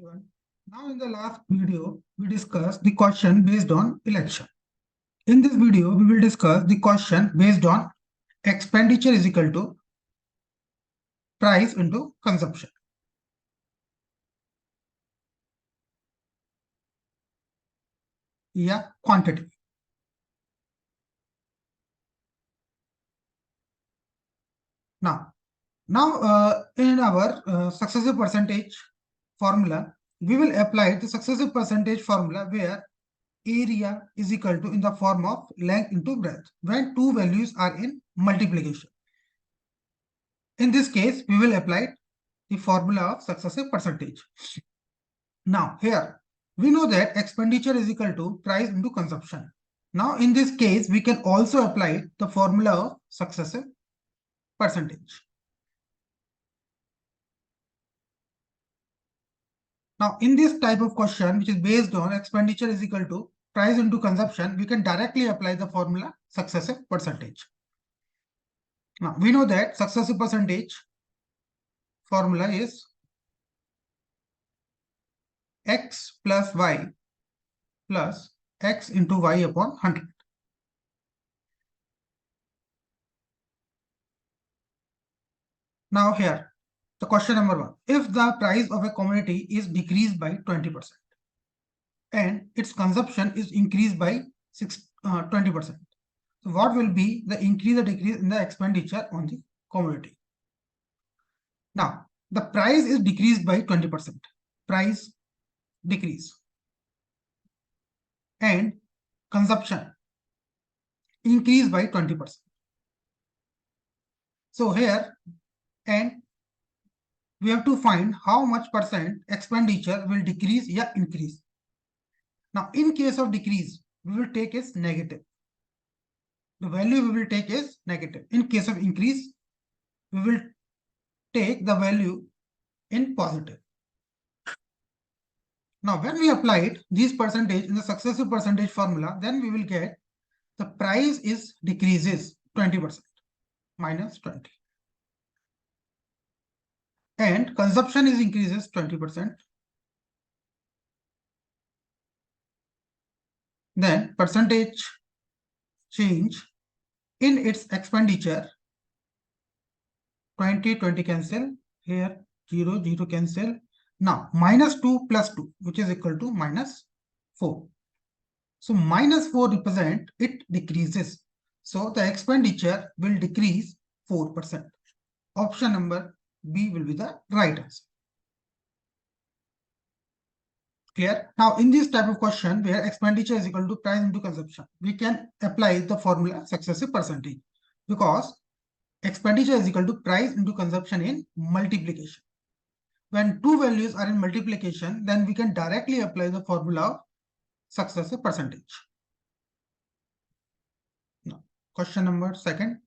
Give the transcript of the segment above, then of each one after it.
everyone. Now in the last video, we discussed the question based on election. In this video, we will discuss the question based on expenditure is equal to price into consumption. Yeah, quantity. Now in our successive percentage formula, we will apply the successive percentage formula where area is equal to in the form of length into breadth when two values are in multiplication. In this case, we will apply the formula of successive percentage. Now here, we know that expenditure is equal to price into consumption. Now in this case, we can also apply the formula of successive percentage. Now in this type of question, which is based on expenditure is equal to price into consumption, we can directly apply the formula successive percentage. Now we know that successive percentage formula is x plus y plus x into y upon 100. Now here, the question number 1. If the price of a commodity is decreased by 20% and its consumption is increased by 20%, so what will be the increase or decrease in the expenditure on the commodity? Now, the price is decreased by 20%. Price decrease. And consumption increase by 20%. So here, and we have to find how much percent expenditure will decrease or increase. Now, in case of decrease, we will take as negative. The value we will take is negative. In case of increase, we will take the value in positive. Now, when we applied these percentage in the successive percentage formula, then we will get the price is decreases 20% minus 20. And consumption is increases 20%. Then percentage change in its expenditure, 20 cancel, here 0 cancel. Now minus 2 plus 2, which is equal to minus 4. So minus 4 represent it decreases. So the expenditure will decrease 4%. Option number B will be the right answer. Clear? Now in this type of question where expenditure is equal to price into consumption, we can apply the formula successive percentage because expenditure is equal to price into consumption in multiplication. When two values are in multiplication, then we can directly apply the formula of successive percentage. Now, question number 2.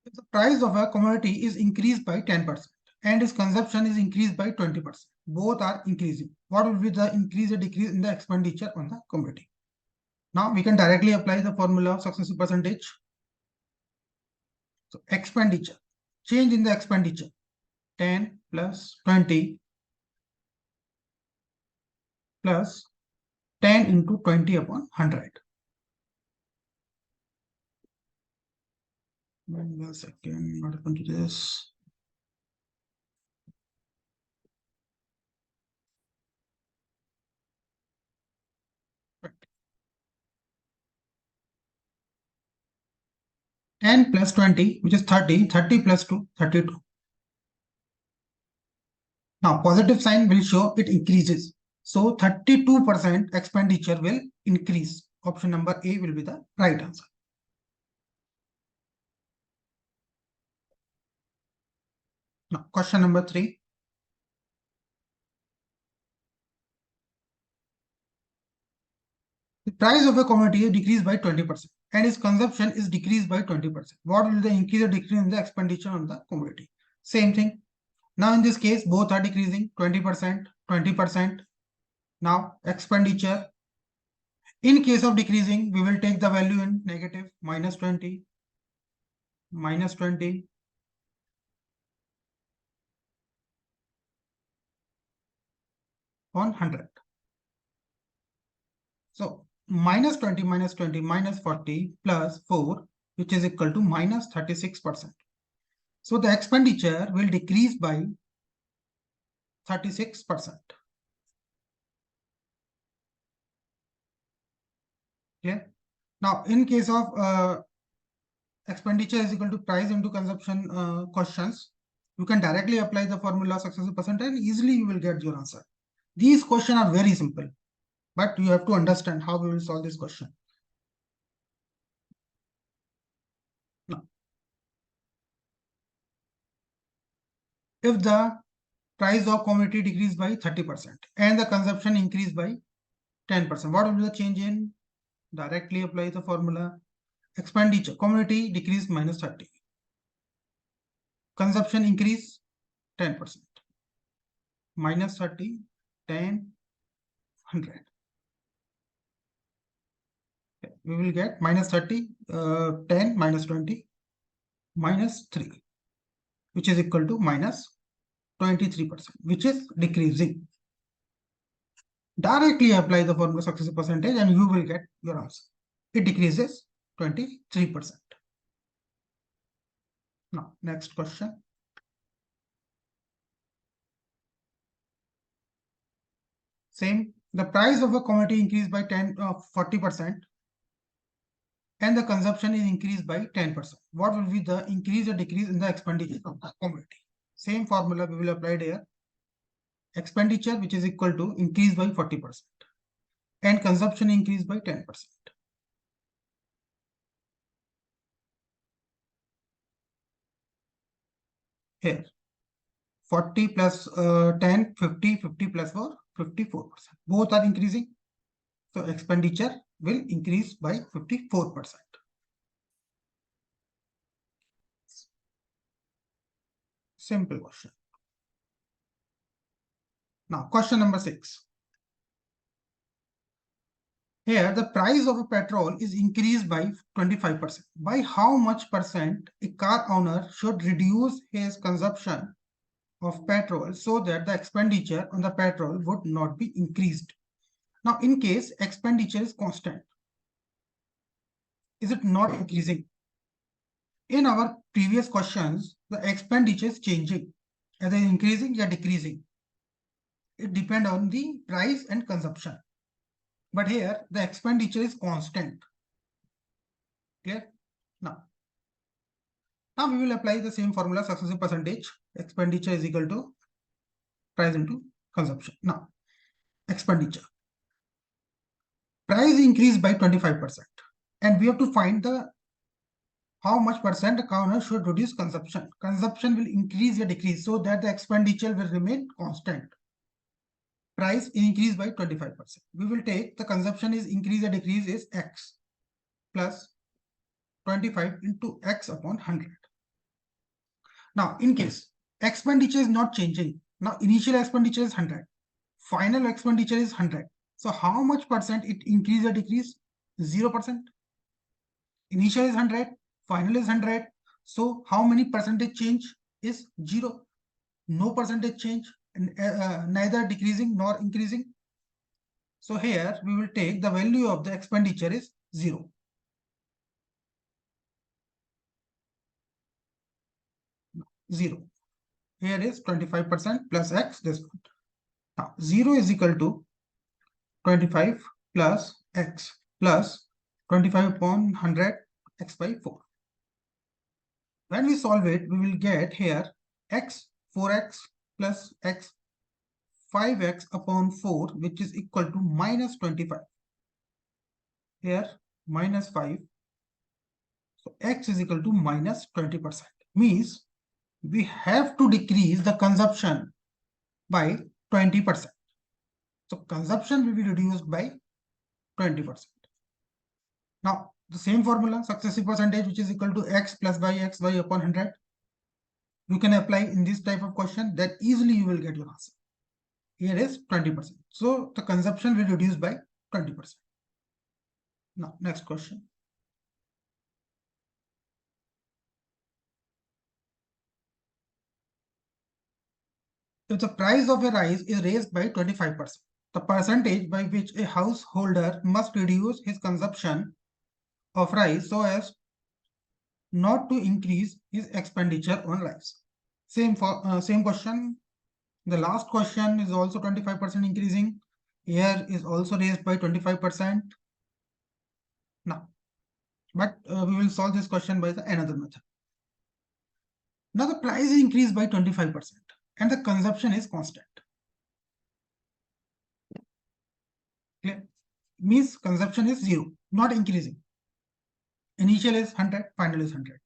If the price of a commodity is increased by 10% and its consumption is increased by 20%, both are increasing, what will be the increase or decrease in the expenditure on the commodity? Now we can directly apply the formula of successive percentage. So expenditure, change in the expenditure, 10 plus 20 plus 10 into 20 upon 100. 1 second, what happened to this? Right. 10 plus 20, which is 30, 30 plus 2, 32. Now positive sign will show it increases. So 32% expenditure will increase. Option number A will be the right answer. Now question number 3. The price of a commodity decreased by 20% and its consumption is decreased by 20%. What will the increase or decrease in the expenditure on the commodity? Same thing. Now in this case, both are decreasing 20%, 20%. Now expenditure In case of decreasing, we will take the value in negative, minus 20, minus 20, on 100. So minus 20, minus 40 plus 4, which is equal to minus 36%. So the expenditure will decrease by 36%. Yeah. Now, in case of expenditure is equal to price into consumption questions, you can directly apply the formula successive percentage and easily you will get your answer. These questions are very simple, but you have to understand how we will solve this question. Now, if the price of commodity decreased by 30% and the consumption increased by 10%, what will be the change in? Directly apply the formula. Expenditure, commodity decreased minus 30. Consumption increase 10%. Minus 30, 10, 100. We will get minus 30, 10, minus 20, minus 3, which is equal to minus 23%, which is decreasing. Directly apply the formula successive percentage and you will get your answer. It decreases 23%. Now, next question. Same, the price of a commodity increased by 40% and the consumption is increased by 10%. What will be the increase or decrease in the expenditure of the commodity? Same formula we will apply here. Expenditure, which is equal to increase by 40% and consumption increase by 10%. Here, 40 plus 10, 50, 50 plus 4, 54%. Both are increasing. So expenditure will increase by 54%. Simple question. Now, question number 6. Here, the price of a petrol is increased by 25%. By how much percent a car owner should reduce his consumption of petrol so that the expenditure on the petrol would not be increased? Now, in case expenditure is constant, is it not increasing? In our previous questions, the expenditure is changing, either increasing or decreasing. It depends on the price and consumption. But here, the expenditure is constant. Clear? Now we will apply the same formula, successive percentage. Expenditure is equal to price into consumption. Now, expenditure. Price increased by 25%. And we have to find the how much percent the owner should reduce consumption. Consumption will increase or decrease so that the expenditure will remain constant. Price increase by 25%. We will take the consumption is increase or decrease is X plus 25 into X upon 100. Now, in case expenditure is not changing, now initial expenditure is 100, final expenditure is 100. So how much percent it increase or decrease? 0%. Initial is 100, final is 100. So how many percentage change is 0? No percentage change, neither decreasing nor increasing. So here we will take the value of the expenditure is 0. Zero. Here is 25% plus X this one. Now 0 is equal to 25 plus X plus 25 upon 100 X by 4. When we solve it, we will get here X 4X plus X 5X upon 4, which is equal to minus 25. Here minus 5. So X is equal to minus 20%. Means we have to decrease the consumption by 20%. So consumption will be reduced by 20%. Now, the same formula, successive percentage, which is equal to X plus by X y upon 100. You can apply in this type of question, that easily you will get your answer. Here is 20%. So the consumption will reduce by 20%. Now, next question. If the price of a rice is raised by 25%, the percentage by which a householder must reduce his consumption of rice so as not to increase his expenditure on rice. Same question. The last question is also 25% increasing. Here is also raised by 25%. Now, but we will solve this question by another method. Now the price is increased by 25% and the consumption is constant. Clear? Means consumption is 0, not increasing. Initial is 100, final is 100.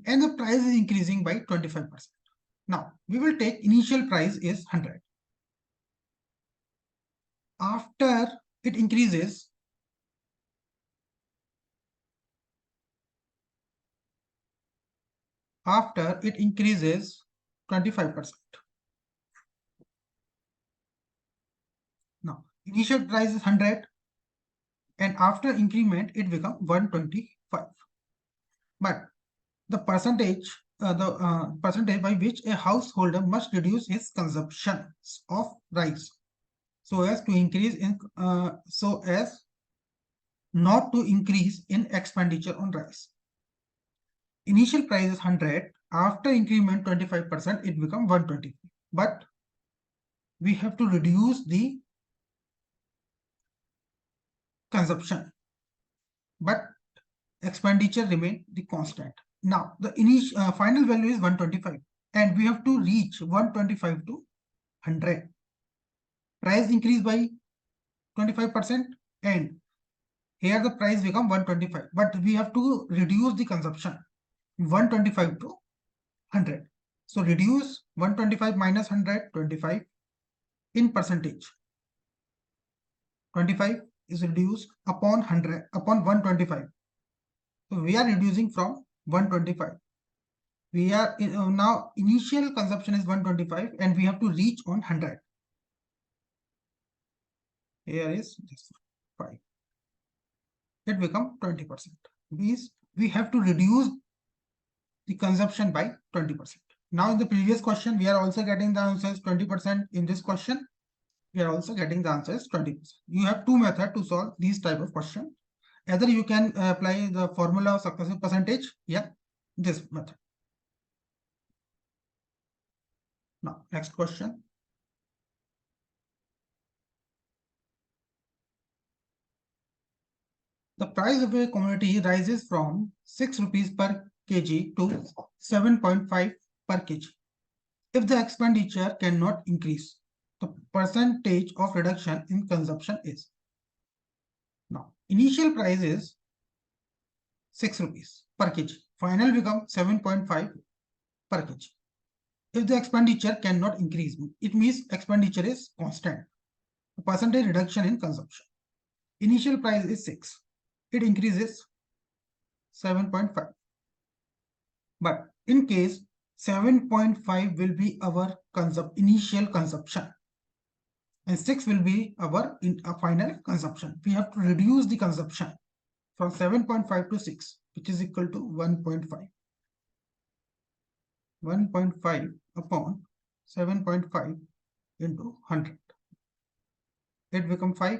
And the price is increasing by 25%. Now, we will take initial price is 100. After it increases, after it increases 25%. Now, initial price is 100 and after increment it becomes 125. But the percentage by which a householder must reduce his consumption of rice so as to increase in so as not to increase in expenditure on rice. Initial price is 100. After increment 25%, it becomes 120. But we have to reduce the consumption. But expenditure remain the constant. Now the initial final value is 125, and we have to reach 125 to 100. Price increase by 25%, and here the price become 125. But we have to reduce the consumption 125 to 100. So reduce 125 minus 100, 25 in percentage. 25 is reduced upon 100 upon 125. So we are reducing from 125. We are now initial consumption is 125 and we have to reach on 100. Here is this 5. It become 20%. We have to reduce the consumption by 20%. Now in the previous question, we are also getting the answers 20%. In this question, we are also getting the answers 20%. You have two methods to solve these type of question. Either you can apply the formula of successive percentage, this method. Now, next question. The price of a commodity rises from 6 rupees per kg to 7.5 per kg. If the expenditure cannot increase, the percentage of reduction in consumption is. Now, initial price is 6 rupees per kg. Final becomes 7.5 per kg. If the expenditure cannot increase, it means expenditure is constant. The percentage reduction in consumption. Initial price is 6. It increases 7.5. But in case 7.5 will be our initial consumption and 6 will be our final consumption. We have to reduce the consumption from 7.5 to 6, which is equal to 1.5. 1.5 upon 7.5 into 100. It becomes 5,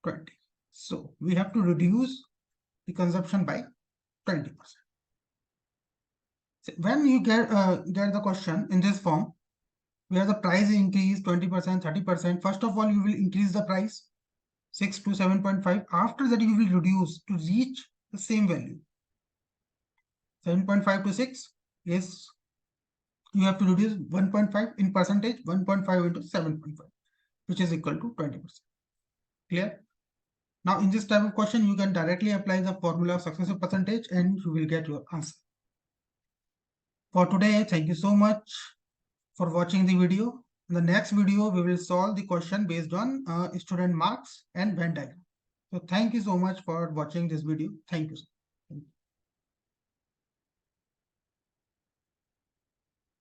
20. So we have to reduce the consumption by 20%. So when you get the question in this form, where the price increase 20%, 30%, first of all, you will increase the price 6 to 7.5. After that, you will reduce to reach the same value. 7.5 to 6 is you have to reduce 1.5 in percentage, 1.5 into 7.5, which is equal to 20%. Clear? Now, in this type of question, you can directly apply the formula of successive percentage and you will get your answer. For today, thank you so much for watching the video. In the next video, we will solve the question based on student marks and Venn diagram. So thank you so much for watching this video. Thank you.